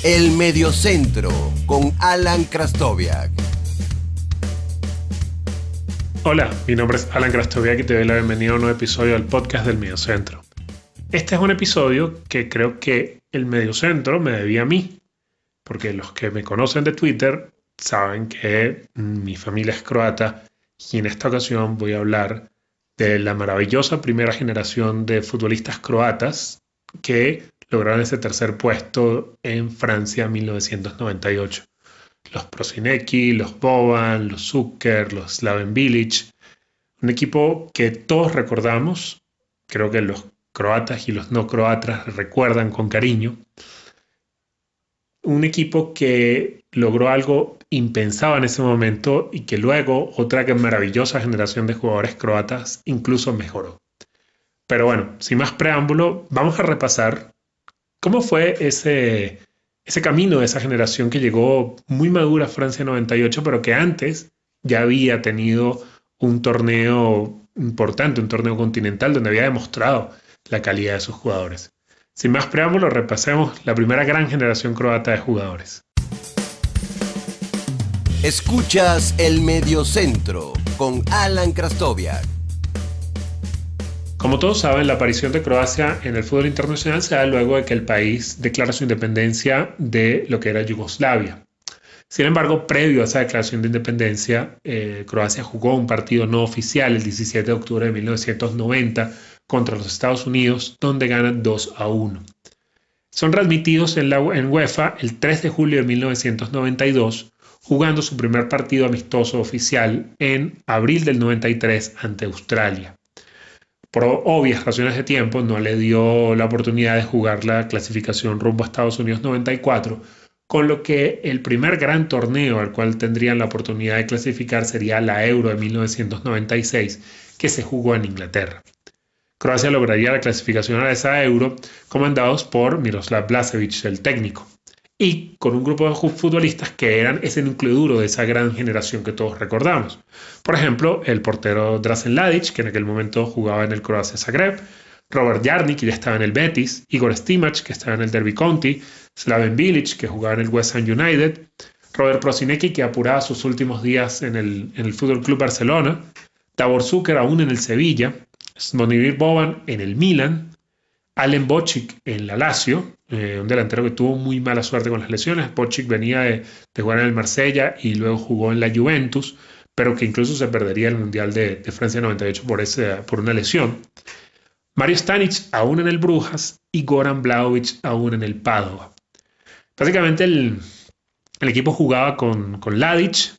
El Mediocentro con Alan Krastoviak. Hola, mi nombre es Alan Krastoviak y te doy la bienvenida a un nuevo episodio del podcast del Mediocentro. Este es un episodio que creo que el Mediocentro me debía a mí, porque los que me conocen de Twitter saben que mi familia es croata y en esta ocasión voy a hablar de la maravillosa primera generación de futbolistas croatas que lograron ese tercer puesto en Francia en 1998. Los Prosinecki, los Boban, los Zucker, los Slaven Bilic. Un equipo que todos recordamos, creo que los croatas y los no croatas recuerdan con cariño. Un equipo que logró algo impensado en ese momento y que luego otra maravillosa generación de jugadores croatas incluso mejoró. Pero bueno, sin más preámbulo, vamos a repasar cómo fue ese camino de esa generación que llegó muy madura a Francia 98, pero que antes ya había tenido un torneo importante, un torneo continental donde había demostrado la calidad de sus jugadores. Sin más preámbulo, repasemos la primera gran generación croata de jugadores. Escuchas El Mediocentro con Alan Krastoviak. Como todos saben, la aparición de Croacia en el fútbol internacional se da luego de que el país declara su independencia de lo que era Yugoslavia. Sin embargo, previo a esa declaración de independencia, Croacia jugó un partido no oficial el 17 de octubre de 1990 contra los Estados Unidos, donde ganan 2-1. Son transmitidos en UEFA el 3 de julio de 1992, jugando su primer partido amistoso oficial en abril del 93 ante Australia. Por obvias razones de tiempo, no le dio la oportunidad de jugar la clasificación rumbo a Estados Unidos 94, con lo que el primer gran torneo al cual tendrían la oportunidad de clasificar sería la Euro de 1996, que se jugó en Inglaterra. Croacia lograría la clasificación a esa Euro, comandados por Miroslav Blažević, el técnico, y con un grupo de futbolistas que eran ese núcleo duro de esa gran generación que todos recordamos. Por ejemplo, el portero Dražen Ladić, que en aquel momento jugaba en el Croacia Zagreb, Robert Jarni, que ya estaba en el Betis, Igor Stimac, que estaba en el Derby County, Slaven Bilic, que jugaba en el West Ham United, Robert Prosinecki, que apuraba sus últimos días en el Fútbol Club Barcelona, Davor Zucker aún en el Sevilla, Zvonimir Boban en el Milan, Alen Bocic en la Lazio, un delantero que tuvo muy mala suerte con las lesiones. Bocic venía de jugar en el Marsella y luego jugó en la Juventus, pero que incluso se perdería el Mundial de Francia 98 por una lesión. Mario Stanic aún en el Brujas y Goran Vlahovic aún en el Padova. Básicamente el equipo jugaba con Ladić,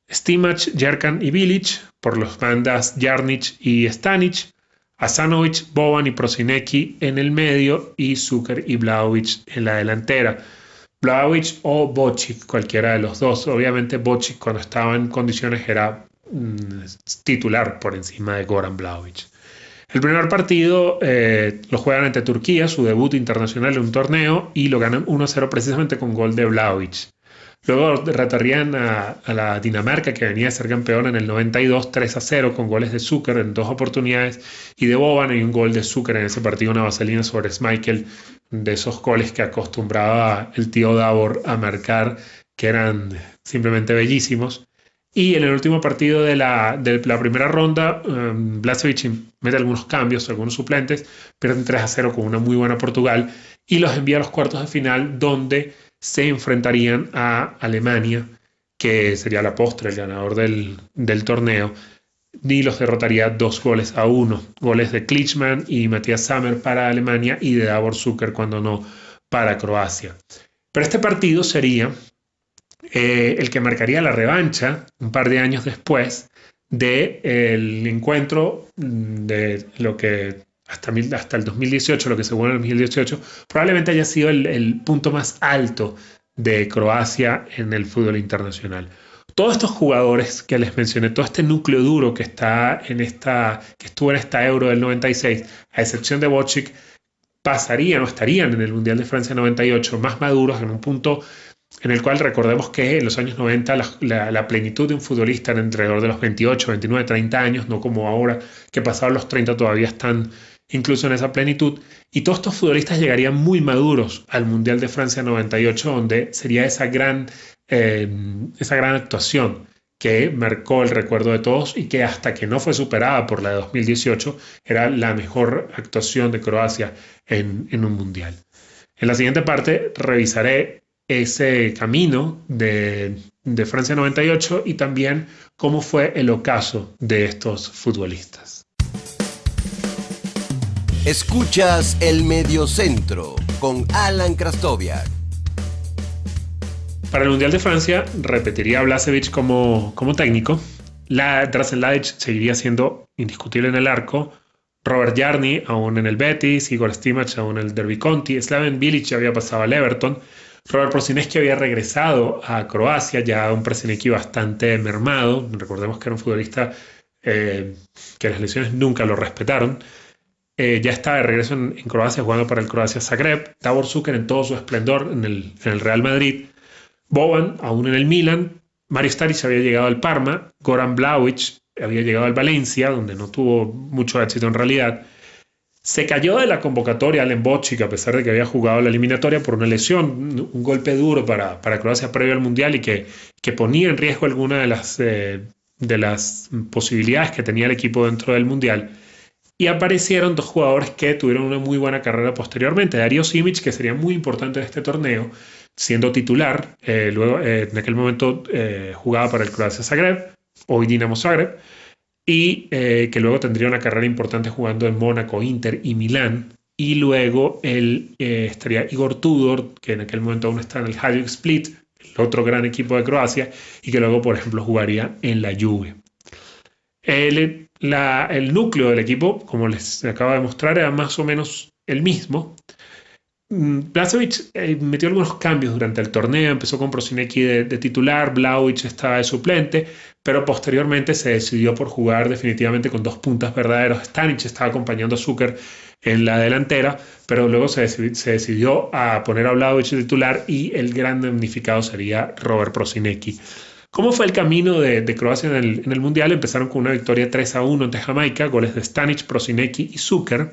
Stimac, Jerkan y Bilic, por los bandas Jarnic y Stanic, Asanovic, Boban y Prosinecki en el medio y Zucker y Vlahovic en la delantera. Vlahovic o Bocic, cualquiera de los dos. Obviamente Bocic cuando estaba en condiciones era titular por encima de Goran Vlahovic. El primer partido lo juegan ante Turquía, su debut internacional en un torneo, y lo ganan 1-0 precisamente con gol de Vlahovic. Luego derrotarían a la Dinamarca, que venía a ser campeón en el 92, 3-0 con goles de Zucker en 2 oportunidades y de Boban y un gol de Zucker en ese partido, una vaselina sobre Schmeichel, de esos goles que acostumbraba el tío Davor a marcar, que eran simplemente bellísimos. Y en el último partido de la primera ronda, Blažević mete algunos cambios, algunos suplentes, pierden 3-0 con una muy buena Portugal y los envía a los cuartos de final, donde se enfrentarían a Alemania, que sería la postre, el ganador del torneo, y los derrotaría 2-1. Goles de Klinsmann y Matthias Sammer para Alemania y de Davor Zucker, cuando no, para Croacia. Pero este partido sería el que marcaría la revancha un par de años después del encuentro de lo que hasta el 2018, lo que se jugó en el 2018, probablemente haya sido el punto más alto de Croacia en el fútbol internacional. Todos estos jugadores que les mencioné, todo este núcleo duro que estuvo en esta Euro del 96, a excepción de Bocic, estarían en el Mundial de Francia 98 más maduros, en un punto en el cual recordemos que en los años 90 la plenitud de un futbolista era alrededor de los 28, 29, 30 años, no como ahora que pasados los 30 todavía están incluso en esa plenitud. Y todos estos futbolistas llegarían muy maduros al Mundial de Francia 98, donde sería esa gran actuación que marcó el recuerdo de todos y que hasta que no fue superada por la de 2018, era la mejor actuación de Croacia en un Mundial. En la siguiente parte revisaré ese camino de Francia 98 y también cómo fue el ocaso de estos futbolistas. Escuchas El Mediocentro con Alan Krastoviak. Para el Mundial de Francia repetiría Blažević como técnico. Dražen Ladić seguiría siendo indiscutible en el arco. Robert Jarni aún en el Betis, Igor Stimac aún en el Derby County, Slaven Bilic ya había pasado al Everton, Robert Prosinecki había regresado a Croacia, ya un Prosinecki bastante mermado. Recordemos que era un futbolista que las lesiones nunca lo respetaron. Ya estaba de regreso en Croacia jugando para el Croacia Zagreb. Davor Šuker en todo su esplendor en el Real Madrid. Boban aún en el Milan. Mario Staric había llegado al Parma. Goran Vlahović había llegado al Valencia, donde no tuvo mucho éxito en realidad. Se cayó de la convocatoria Alen Bocic, a pesar de que había jugado la eliminatoria por una lesión, un golpe duro para Croacia previo al Mundial y que ponía en riesgo alguna de las posibilidades que tenía el equipo dentro del Mundial. Y aparecieron dos jugadores que tuvieron una muy buena carrera posteriormente. Dario Simic, que sería muy importante en este torneo, siendo titular. Luego, en aquel momento jugaba para el Croacia Zagreb, hoy Dinamo Zagreb, y que luego tendría una carrera importante jugando en Mónaco, Inter y Milán. Y luego estaría Igor Tudor, que en aquel momento aún está en el Hajduk Split, el otro gran equipo de Croacia, y que luego, por ejemplo, jugaría en la Juve. El núcleo del equipo, como les acabo de mostrar, era más o menos el mismo. Blažević metió algunos cambios durante el torneo, empezó con Prosinecki de titular, Vlahović estaba de suplente, pero posteriormente se decidió por jugar definitivamente con dos puntas verdaderos. Stanic estaba acompañando a Šuker en la delantera, pero luego se decidió a poner a Vlahović de titular y el gran damnificado sería Robert Prosinecki. ¿Cómo fue el camino de Croacia en el Mundial? Empezaron con una victoria 3-1 ante Jamaica, goles de Stanic, Prosinecki y Šuker.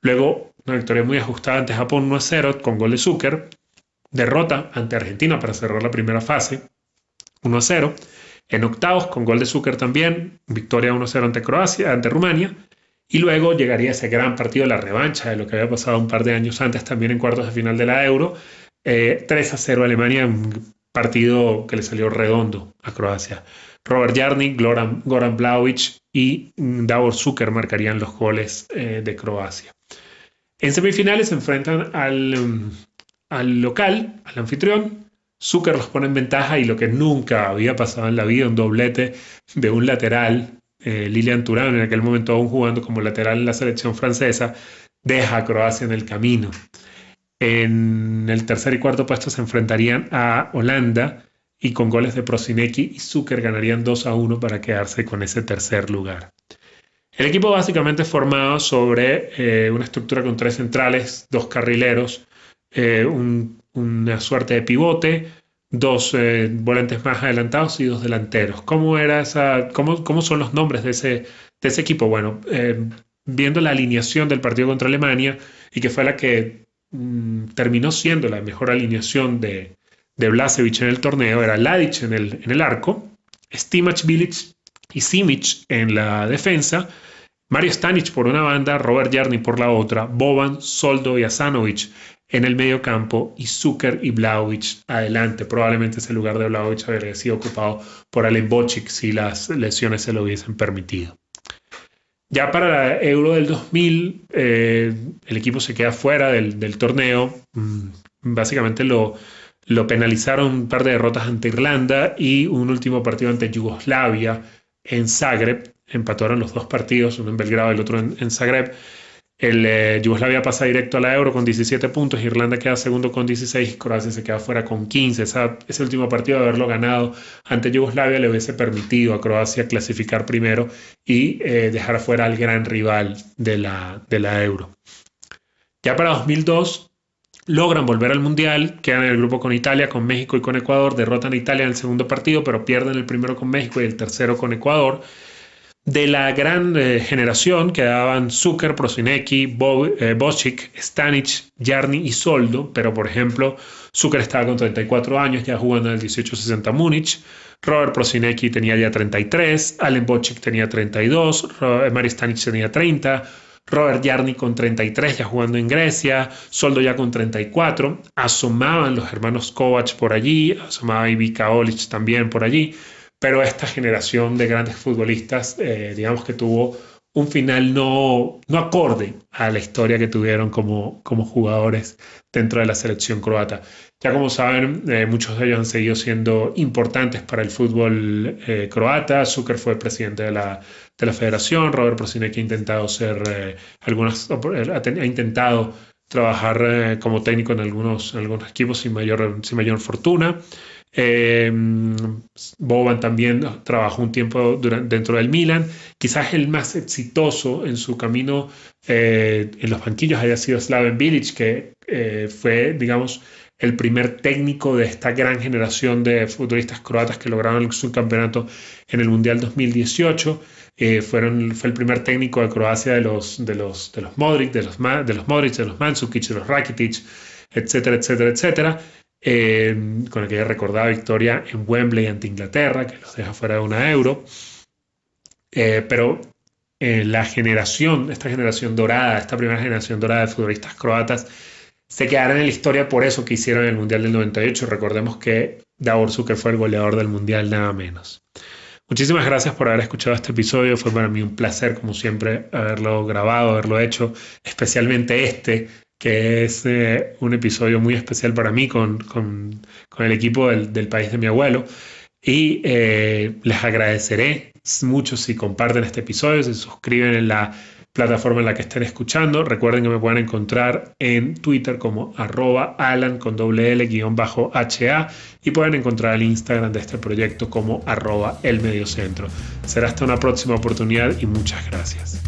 Luego una victoria muy ajustada ante Japón 1-0 con gol de Šuker. Derrota ante Argentina para cerrar la primera fase 1-0. En octavos con gol de Šuker también, victoria 1-0 ante Rumania. Y luego llegaría ese gran partido, la revancha de lo que había pasado un par de años antes también en cuartos de final de la Euro. 3-0 Alemania, un partido que le salió redondo a Croacia. Robert Jarni, Goran Vlahović y Davor Šuker marcarían los goles de Croacia. En semifinales se enfrentan al local, al anfitrión. Šuker los pone en ventaja y lo que nunca había pasado en la vida, un doblete de un lateral, Lilian Thuram, en aquel momento aún jugando como lateral en la selección francesa, deja a Croacia en el camino. En el tercer y cuarto puesto se enfrentarían a Holanda y con goles de Prosinecki y Šuker ganarían 2-1 para quedarse con ese tercer lugar. El equipo básicamente es formado sobre una estructura con 3 centrales, 2 carrileros, una suerte de pivote, 2 volantes más adelantados y 2 delanteros. ¿Cómo son los nombres de ese equipo? Bueno, viendo la alineación del partido contra Alemania y que fue la que terminó siendo la mejor alineación de Blažević en el torneo, era Ladić en el arco, Stimac, Bilic y Simic en la defensa, Mario Stanic por una banda, Robert Jarni por la otra, Boban, Soldo y Asanovic en el medio campo y Šuker y Vlahović adelante. Probablemente ese lugar de Vlahović habría sido ocupado por Alen Bocic si las lesiones se lo hubiesen permitido. Ya para la Euro del 2000, el equipo se queda fuera del torneo. Básicamente lo penalizaron un par de derrotas ante Irlanda y un último partido ante Yugoslavia en Zagreb. Empataron los 2 partidos, uno en Belgrado y el otro en Zagreb. Yugoslavia pasa directo a la Euro con 17 puntos, Irlanda queda segundo con 16 y Croacia se queda fuera con 15. Ese último partido de haberlo ganado ante Yugoslavia le hubiese permitido a Croacia clasificar primero y dejar fuera al gran rival de la Euro. Ya para 2002 logran volver al Mundial, quedan en el grupo con Italia, con México y con Ecuador, derrotan a Italia en el segundo partido, pero pierden el primero con México y el tercero con Ecuador. De la gran generación quedaban Zucker, Prosinecki, Bocic, Stanic, Jarni y Soldo, pero por ejemplo Zucker estaba con 34 años ya jugando en el 1860 Múnich, Robert Prosinecki tenía ya 33, Alen Bocic tenía 32, Mario Stanic tenía 30, Robert Jarni con 33 ya jugando en Grecia, Soldo ya con 34, asomaban los hermanos Kovac por allí, asomaba Ivica Olic también por allí, pero esta generación de grandes futbolistas, digamos que tuvo un final no acorde a la historia que tuvieron como jugadores dentro de la selección croata. Ya como saben, muchos de ellos han seguido siendo importantes para el fútbol croata. Zucker fue presidente de la federación, Robert Prosinecki ha intentado ha intentado trabajar como técnico en algunos equipos sin mayor fortuna. Boban también trabajó un tiempo dentro del Milan. Quizás el más exitoso en su camino en los banquillos haya sido Slaven Bilic, que fue, digamos, el primer técnico de esta gran generación de futbolistas croatas que lograron el subcampeonato en el Mundial 2018. Fue el primer técnico de Croacia de los Modric, de los Mandzukic, de los Rakitic, etcétera, etcétera, etcétera. Con aquella recordada victoria en Wembley ante Inglaterra, que los deja fuera de una Euro. Pero esta generación dorada, esta primera generación dorada de futbolistas croatas, se quedarán en la historia por eso que hicieron en el Mundial del 98. Recordemos que Davor Zucker fue el goleador del Mundial, nada menos. Muchísimas gracias por haber escuchado este episodio. Fue para mí un placer, como siempre, haberlo grabado, haberlo hecho, especialmente que es un episodio muy especial para mí con el equipo del país de mi abuelo. Y les agradeceré mucho si comparten este episodio, si se suscriben en la plataforma en la que estén escuchando. Recuerden que me pueden encontrar en Twitter como @alan_l_ha y pueden encontrar el Instagram de este proyecto como @elmediocentro. Será hasta una próxima oportunidad y muchas gracias.